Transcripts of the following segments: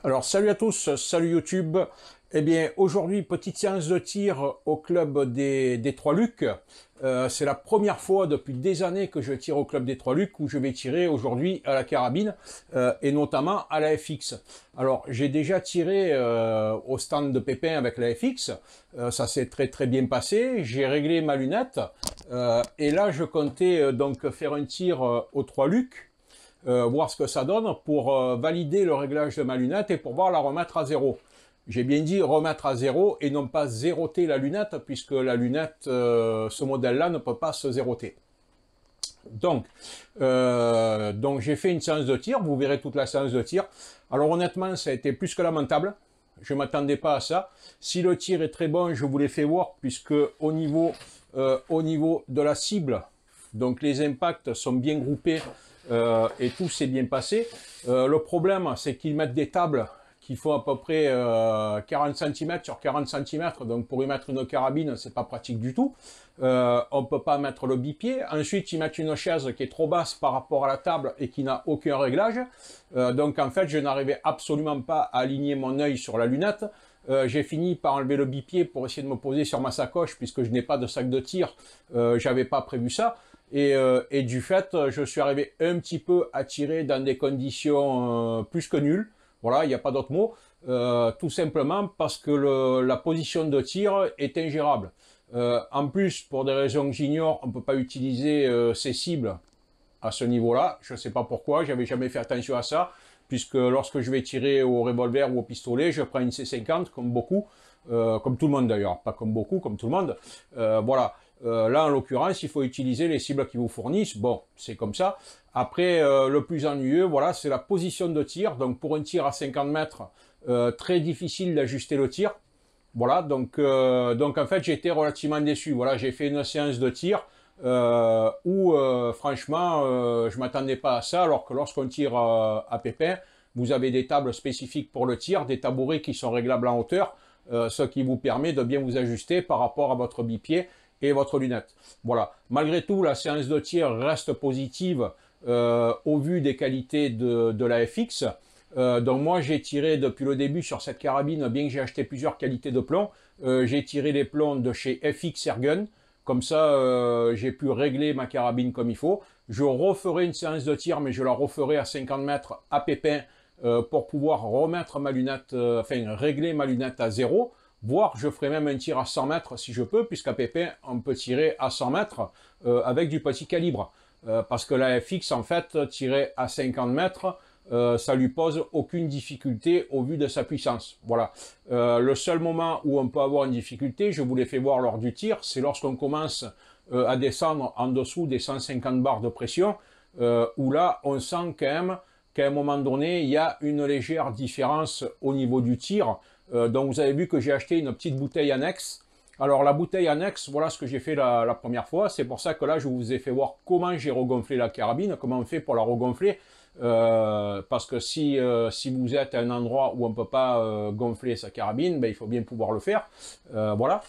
Alors salut à tous, salut YouTube. Eh bien aujourd'hui petite séance de tir au club des Trois-Lucs. C'est la première fois depuis des années que je tire au club des Trois-Lucs où je vais tirer aujourd'hui à la carabine et notamment à la FX. Alors j'ai déjà tiré au stand de Pépin avec la FX, ça s'est très bien passé. J'ai réglé ma lunette et là je comptais donc faire un tir aux Trois-Lucs. Voir ce que ça donne pour valider le réglage de ma lunette et pour pouvoir la remettre à zéro. J'ai bien dit remettre à zéro et non pas zéroter la lunette, puisque la lunette, ce modèle-là ne peut pas se zéroter. Donc j'ai fait une séance de tir, vous verrez toute la séance de tir. Alors honnêtement, ça a été plus que lamentable. Je ne m'attendais pas à ça. Si le tir est très bon, je vous l'ai fait voir, puisque au niveau de la cible, donc les impacts sont bien groupés et tout s'est bien passé. Le problème, c'est qu'ils mettent des tables qui font à peu près 40 cm sur 40 cm, donc pour y mettre une carabine, c'est pas pratique du tout. On peut pas mettre le bipied. Ensuite, ils mettent une chaise qui est trop basse par rapport à la table et qui n'a aucun réglage. Donc en fait, je n'arrivais absolument pas à aligner mon œil sur la lunette. J'ai fini par enlever le bipied pour essayer de me poser sur ma sacoche, puisque je n'ai pas de sac de tir, j'avais pas prévu ça. Et du fait, je suis arrivé un petit peu à tirer dans des conditions plus que nulles. Voilà, il n'y a pas d'autre mot. Tout simplement parce que la position de tir est ingérable. En plus, pour des raisons que j'ignore, on ne peut pas utiliser ces cibles à ce niveau-là. Je ne sais pas pourquoi, j'avais jamais fait attention à ça, puisque lorsque je vais tirer au revolver ou au pistolet, je prends une C50 comme beaucoup, comme tout le monde d'ailleurs, pas comme beaucoup, comme tout le monde. Voilà. Là, en l'occurrence, il faut utiliser les cibles qu'ils vous fournissent. Bon, c'est comme ça. Après, le plus ennuyeux, voilà, c'est la position de tir. Donc, pour un tir à 50 mètres, très difficile d'ajuster le tir. Voilà, donc en fait, j'ai été relativement déçu. Voilà, j'ai fait une séance de tir où, franchement, je m'attendais pas à ça, alors que lorsqu'on tire à Pépin, vous avez des tables spécifiques pour le tir, des tabourets qui sont réglables en hauteur, ce qui vous permet de bien vous ajuster par rapport à votre bipied et votre lunette. Voilà. Malgré tout, la séance de tir reste positive au vu des qualités de la FX. Donc moi, j'ai tiré depuis le début sur cette carabine, bien que j'ai acheté plusieurs qualités de plomb, j'ai tiré les plombs de chez FX Airgun. Comme ça, j'ai pu régler ma carabine comme il faut. Je referai une séance de tir, mais je la referai à 50 mètres à Pépin pour pouvoir remettre ma lunette, enfin régler ma lunette à zéro. Voire je ferai même un tir à 100 mètres si je peux, puisqu'à Pépin, on peut tirer à 100 mètres avec du petit calibre. Parce que la FX, en fait, tirer à 50 mètres, ça lui pose aucune difficulté au vu de sa puissance. Voilà. Le seul moment où on peut avoir une difficulté, je vous l'ai fait voir lors du tir, c'est lorsqu'on commence à descendre en dessous des 150 bars de pression, où là, on sent quand même qu'à un moment donné, il y a une légère différence au niveau du tir. Donc vous avez vu que j'ai acheté une petite bouteille annexe. Alors la bouteille annexe, voilà ce que j'ai fait la première fois. C'est pour ça que là, je vous ai fait voir comment j'ai regonflé la carabine, comment on fait pour la regonfler. Parce que si vous êtes à un endroit où on ne peut pas gonfler sa carabine, ben, il faut bien pouvoir le faire. Voilà.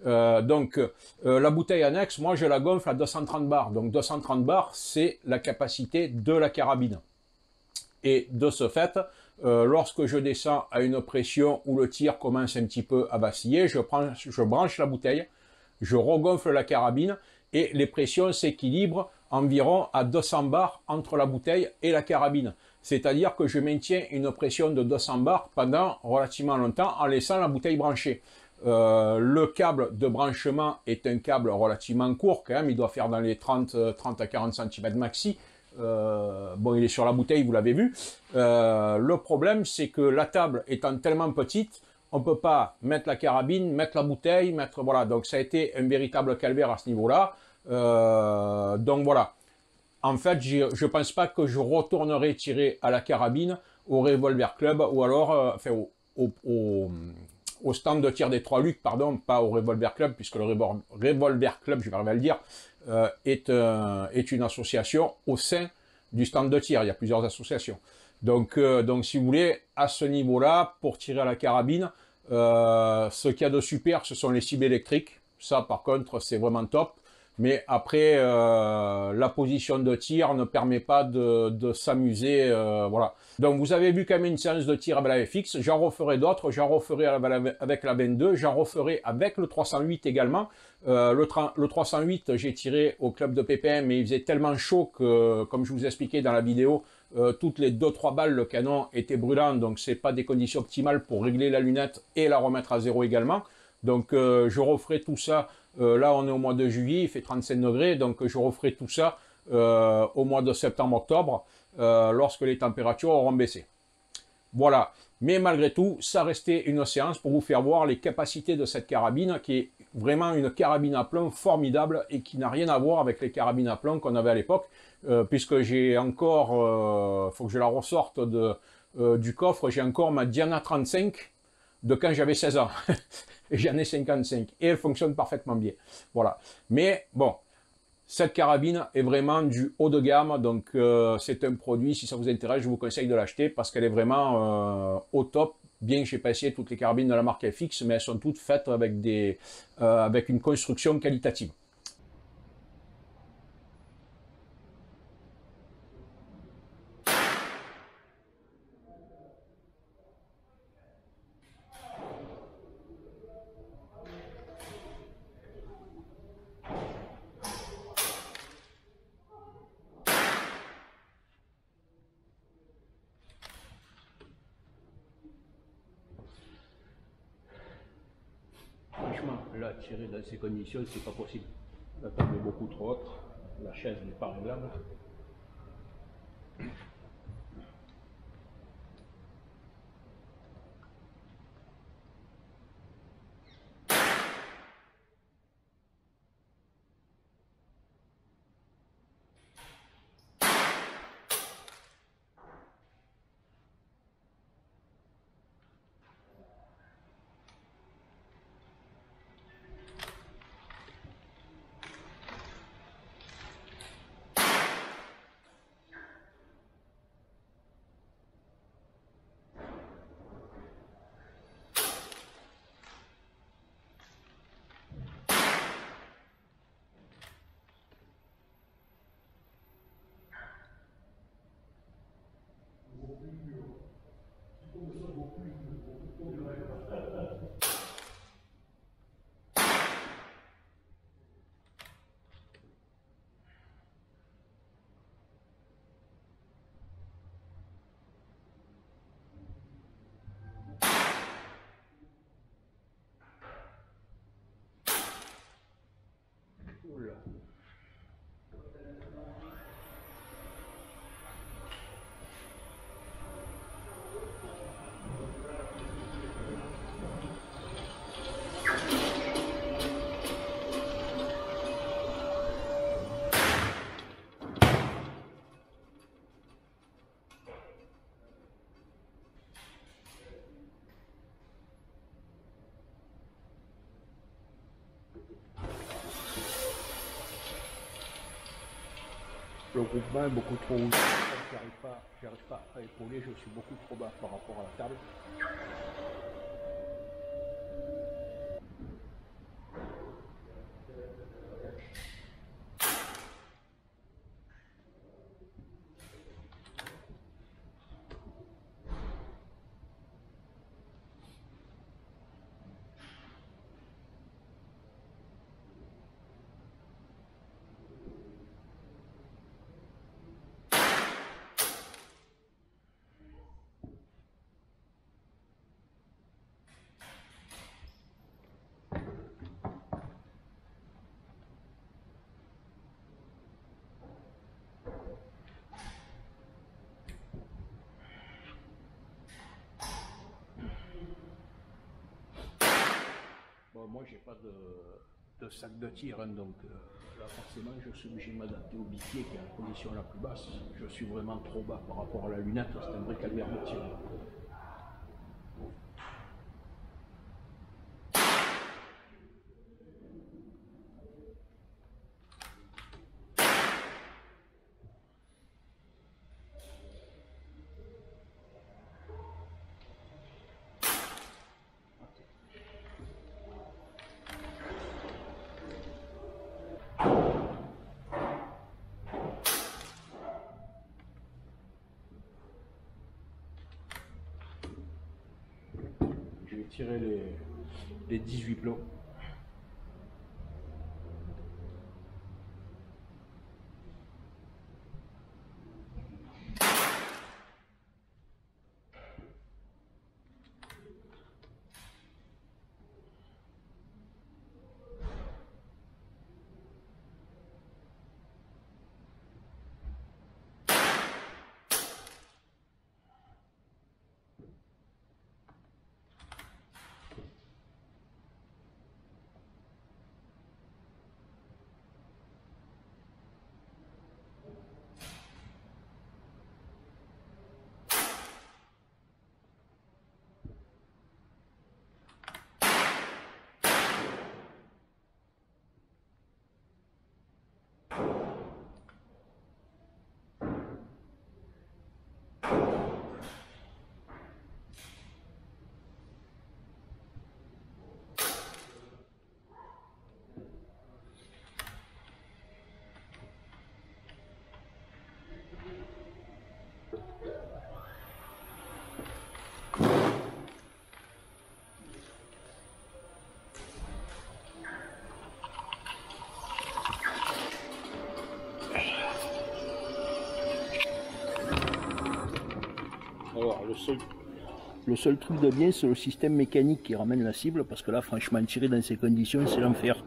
La bouteille annexe, moi je la gonfle à 230 bars. Donc 230 bars, c'est la capacité de la carabine. Et de ce fait, lorsque je descends à une pression où le tir commence un petit peu à vaciller, je branche la bouteille, je regonfle la carabine et les pressions s'équilibrent environ à 200 bars entre la bouteille et la carabine. C'est-à-dire que je maintiens une pression de 200 bars pendant relativement longtemps en laissant la bouteille branchée. Le câble de branchement est un câble relativement court quand même, il doit faire dans les 30 à 40 cm maxi. Bon, il est sur la bouteille, vous l'avez vu. Le problème, c'est que la table étant tellement petite, on ne peut pas mettre la carabine, mettre la bouteille, mettre... Voilà, donc ça a été un véritable calvaire à ce niveau-là. Donc voilà. En fait, je ne pense pas que je retournerai tirer à la carabine au Revolver Club ou alors enfin, au stand de tir des Trois-Lucs, pardon, pas au Revolver Club, puisque le Revolver Club, je vais arriver à le dire, est une association au sein du stand de tir. Il y a plusieurs associations. Donc si vous voulez, à ce niveau-là, pour tirer à la carabine, ce qu'il y a de super, ce sont les cibles électriques. Ça, par contre, c'est vraiment top. Mais après, la position de tir ne permet pas de s'amuser, voilà. Donc vous avez vu quand même une séance de tir avec la FX, j'en referai d'autres, j'en referai avec la 22, j'en referai avec le 308 également. Le 308, j'ai tiré au club de PPM, mais il faisait tellement chaud que, comme je vous expliquais dans la vidéo, toutes les 2-3 balles, le canon était brûlant, donc c'est pas des conditions optimales pour régler la lunette et la remettre à zéro également. Donc je referai tout ça, là on est au mois de juillet, il fait 35 degrés, donc je referai tout ça au mois de septembre-octobre, lorsque les températures auront baissé. Voilà, mais malgré tout, ça restait une séance pour vous faire voir les capacités de cette carabine, qui est vraiment une carabine à plomb formidable et qui n'a rien à voir avec les carabines à plomb qu'on avait à l'époque, puisque j'ai encore, faut que je la ressorte du coffre, j'ai encore ma Diana 35 de quand j'avais 16 ans. Et j'en ai 55. Et elle fonctionne parfaitement bien. Voilà. Mais bon, cette carabine est vraiment du haut de gamme. Donc c'est un produit, si ça vous intéresse, je vous conseille de l'acheter parce qu'elle est vraiment au top. Bien que j'ai pas essayé toutes les carabines de la marque FX, mais elles sont toutes faites avec une construction qualitative. Franchement, là, tirer dans ces conditions, c'est pas possible. La table est beaucoup trop haute, la chaise n'est pas réglable. Oula. Le groupement est beaucoup trop haut. J'arrive pas à épauler, je suis beaucoup trop bas par rapport à la table. Bon, moi, j'ai pas de sac de tir, hein, donc là, forcément, je suis obligé de m'adapter au bipied qui est la position la plus basse. Je suis vraiment trop bas par rapport à la lunette, c'est un vrai calvaire de tir. tirer les 18 plots. Alors le seul truc de bien, c'est le système mécanique qui ramène la cible, parce que là franchement tirer dans ces conditions c'est l'enfer.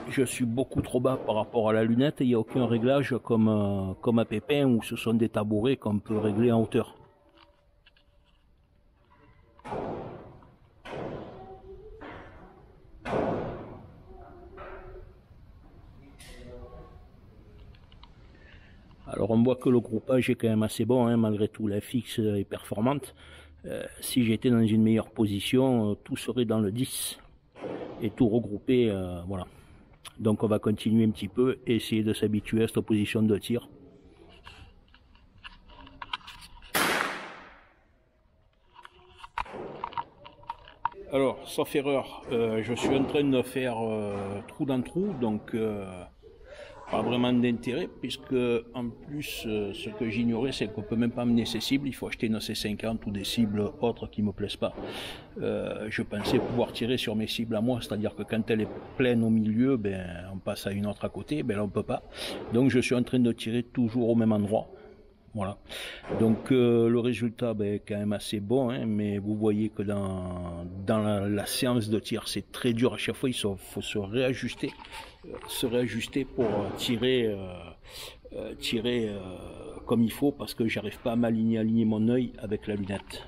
Je suis beaucoup trop bas par rapport à la lunette, il n'y a aucun réglage comme à Pépin où ce sont des tabourets qu'on peut régler en hauteur. Alors on voit que le groupage est quand même assez bon, hein, malgré tout, la FX est performante. Si j'étais dans une meilleure position, tout serait dans le 10 et tout regroupé, voilà. Donc on va continuer un petit peu et essayer de s'habituer à cette position de tir. Alors, sauf erreur, je suis en train de faire trou dans trou, donc pas vraiment d'intérêt, puisque en plus ce que j'ignorais c'est qu'on peut même pas amener ses cibles, il faut acheter une C50 ou des cibles autres qui me plaisent pas. Je pensais pouvoir tirer sur mes cibles à moi, c'est-à-dire que quand elle est pleine au milieu, ben on passe à une autre à côté, ben là on peut pas. Donc je suis en train de tirer toujours au même endroit. Voilà, donc le résultat ben, est quand même assez bon, hein, mais vous voyez que dans la séance de tir c'est très dur à chaque fois, il faut se réajuster pour tirer comme il faut, parce que j'arrive pas à aligner mon œil avec la lunette.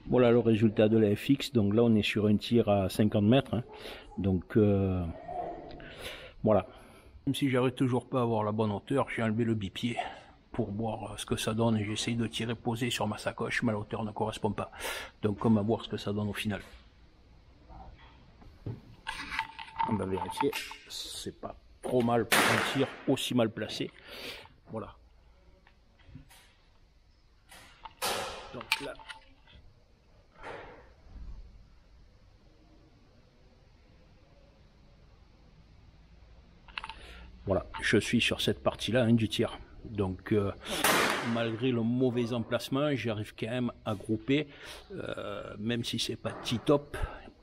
Voilà le résultat de la FX, donc là on est sur un tir à 50 mètres, hein. Donc voilà. Même si j'arrive toujours pas à avoir la bonne hauteur, j'ai enlevé le bipied pour voir ce que ça donne et j'essaye de tirer posé sur ma sacoche, mais la hauteur ne correspond pas. Donc on va voir ce que ça donne au final. On va vérifier, c'est pas trop mal pour un tir aussi mal placé. Voilà. Donc là, voilà, je suis sur cette partie-là, hein, du tir. Donc, malgré le mauvais emplacement, j'arrive quand même à grouper, même si c'est pas tip-top.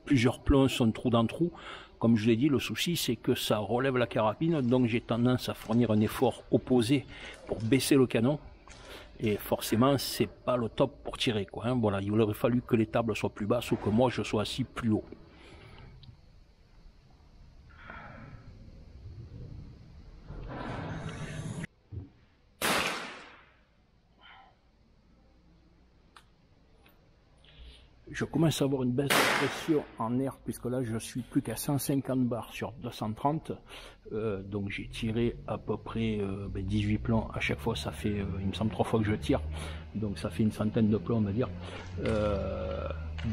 Plusieurs plombs sont trou dans trou. Comme je l'ai dit, le souci, c'est que ça relève la carabine, donc j'ai tendance à fournir un effort opposé pour baisser le canon. Et forcément, c'est pas le top pour tirer, quoi, hein. Voilà, il aurait fallu que les tables soient plus basses ou que moi je sois assis plus haut. Je commence à avoir une baisse de pression en air, puisque là je suis plus qu'à 150 bars sur 230, donc j'ai tiré à peu près 18 plombs à chaque fois. Ça fait il me semble 3 fois que je tire, donc ça fait une centaine de plombs on va dire.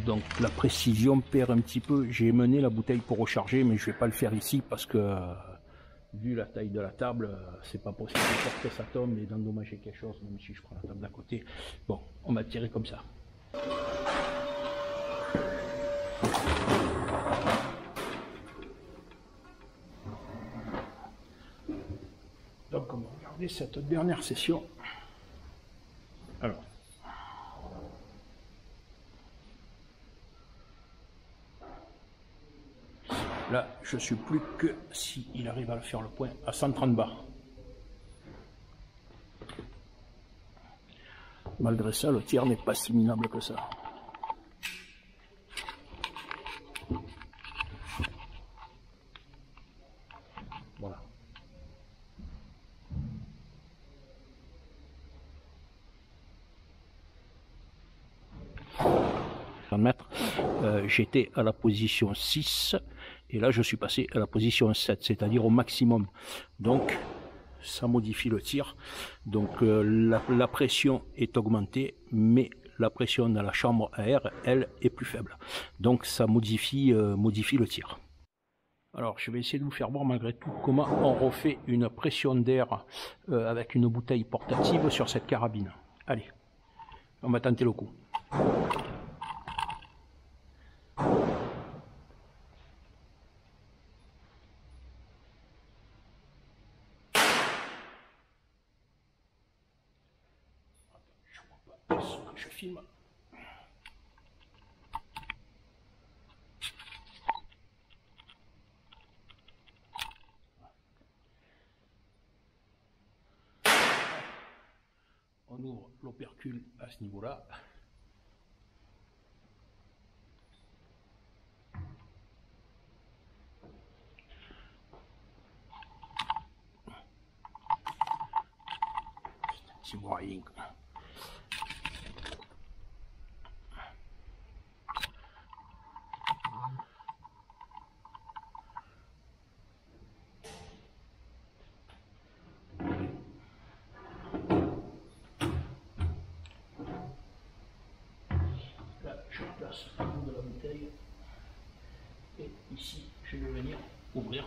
Donc la précision perd un petit peu. J'ai mené la bouteille pour recharger, mais je vais pas le faire ici parce que vu la taille de la table, c'est pas possible de faire que ça tombe et d'endommager quelque chose, même si je prends la table d'à côté. Bon, on va tirer comme ça. Donc on va regarder cette dernière session. Alors. Là, je suis plus que s'il arrive à faire le point à 130 bars. Malgré ça, le tir n'est pas si minable que ça. Voilà. 100 mètres, j'étais à la position 6 et là je suis passé à la position 7, c'est-à-dire au maximum. Donc ça modifie le tir. Donc la pression est augmentée, mais la pression dans la chambre à air, elle, est plus faible. Donc ça modifie le tir. Alors je vais essayer de vous faire voir malgré tout comment on refait une pression d'air avec une bouteille portative sur cette carabine. Allez, on va tenter le coup. Je filme. On ouvre l'opercule à ce niveau-là. C'est un petit moyen. Je place le bout de la bouteille et ici je vais venir ouvrir.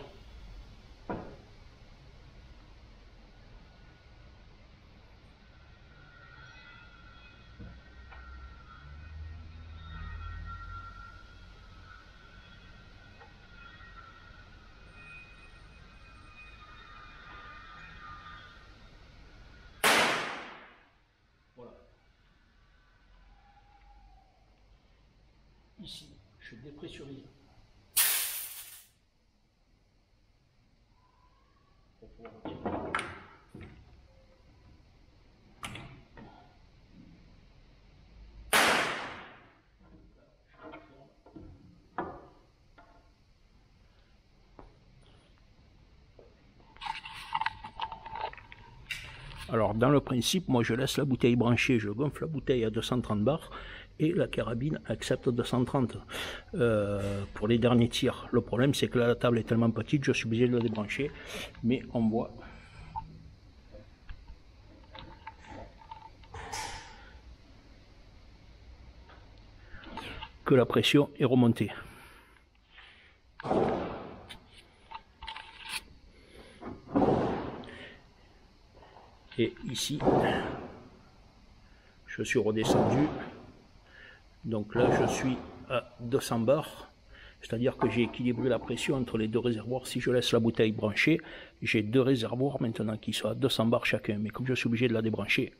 Voilà. Ici, je dépressurise pour pouvoir retirer. Alors dans le principe, moi je laisse la bouteille branchée, je gonfle la bouteille à 230 bars et la carabine accepte 230 pour les derniers tirs. Le problème c'est que là la table est tellement petite, je suis obligé de la débrancher, mais on voit que la pression est remontée. Et ici, je suis redescendu, donc là je suis à 200 bars, c'est-à-dire que j'ai équilibré la pression entre les deux réservoirs. Si je laisse la bouteille branchée, j'ai deux réservoirs maintenant qui sont à 200 bars chacun, mais comme je suis obligé de la débrancher,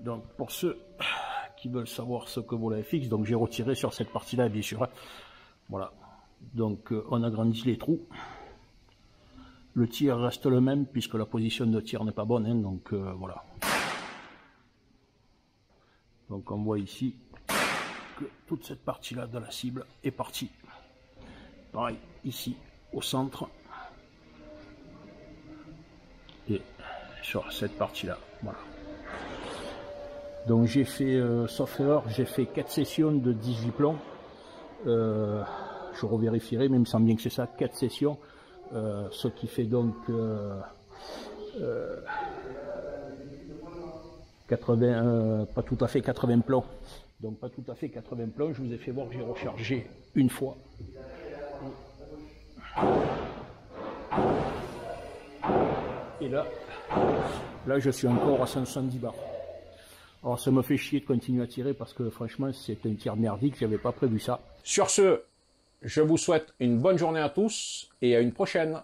Donc pour ceux qui veulent savoir ce que vaut la FX, donc j'ai retiré sur cette partie-là, bien sûr. Voilà. Donc on agrandit les trous. Le tir reste le même puisque la position de tir n'est pas bonne, hein, donc voilà. Donc on voit ici que toute cette partie-là de la cible est partie. Pareil, ici, au centre. Et sur cette partie-là, voilà. Donc j'ai fait, sauf erreur, j'ai fait 4 sessions de 18 plombs. Je revérifierai, mais il me semble bien que c'est ça, 4 sessions. Ce qui fait donc 80, pas tout à fait 80 plombs. Donc pas tout à fait 80 plombs, je vous ai fait voir que j'ai rechargé une fois. Et là je suis encore à 170 bars. Alors ça me fait chier de continuer à tirer parce que franchement c'est un tir merdique, j'avais pas prévu ça. Sur ce, je vous souhaite une bonne journée à tous et à une prochaine.